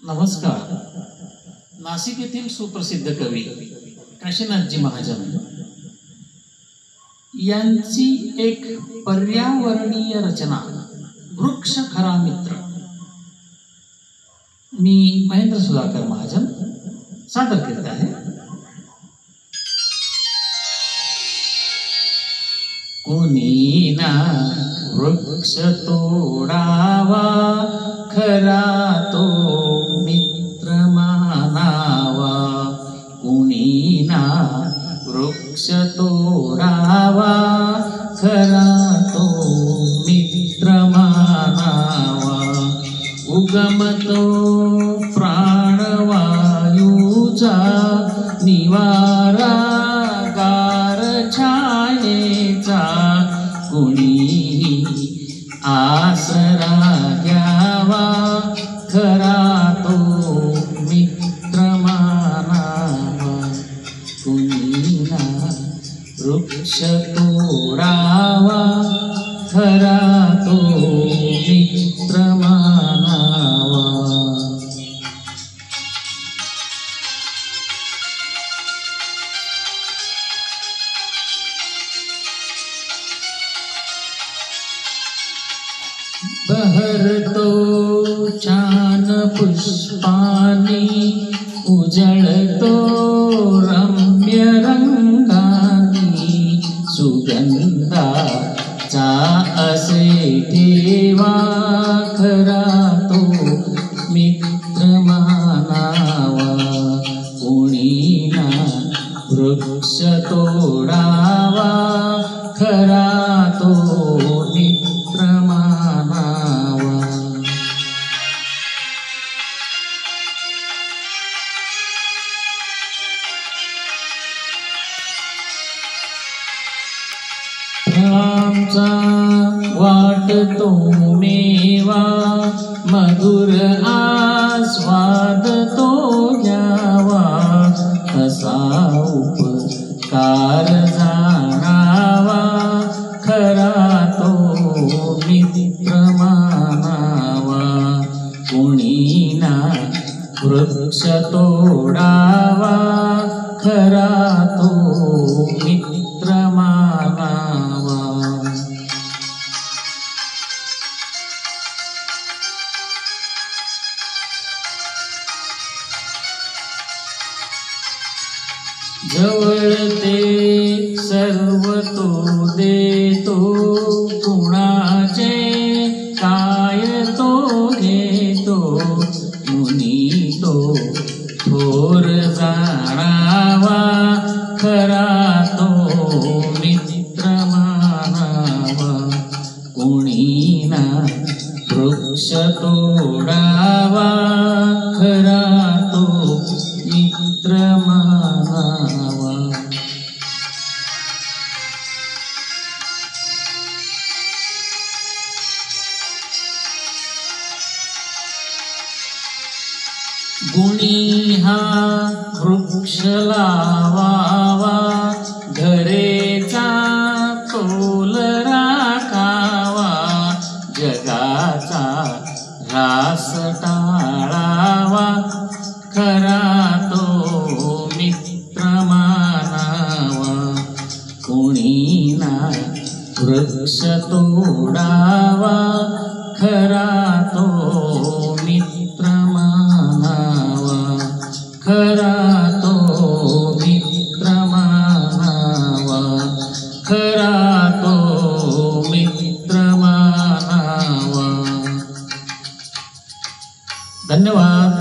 नमस्कार. नाशिक येथील सुप्रसिद्ध कवी काशीनाथजी महाजन यांची एक पर्यावरणीय रचना वृक्ष खरा मित्र मी महेंद्र सुधाकर महाजन सादर करत आहे. कोणी ना वृक्ष तोडावा खरा तो मित्र मानावा. कोणी ना वृक्ष तोडावा खरा तो मित्र मानावा. उगमतो प्राणवायूचा निवारा गार छायेचा. कुणीही आसरा घ्यावा खरा तो मित्र मानावा. कुणी ना वृक्ष तोडावा खरा तो मित्र मानावा. बहरतो छान पुष्पानी उजळतो रम्य रंगानी. सुगंधाचा असे ठेवा खरा तो मित्र मानावा. कोणी ना वृक्ष तोडावा खरा तो मित्र मानावा. फळांचा वाटतो मेवा मधुर आस्वाद तो घ्यावा. असा उपकार जाणावा खरा तो मित्र मानावा. कोणी ना वृक्ष तोडावा खरा तो मित्र मानावा. जवळते सर्व तो देतो कुणाचे काय तो घेतो. मुनी तो थोर जाणावा खरा तो मित्र मानावा. कोणी ना वृक्ष तोडावा खरा तो मित्र मानावा. गुणी हा वृक्ष लावावा घरेचा तोल राखावा. जगाचा रास टाळावा खरा तो मित्र मानावा. कोणी ना वृक्ष तोडावा खरा तो मित्र मानावा. खरा तो मित्र मानावा. खरा तो मित्र मानावा. धन्यवाद.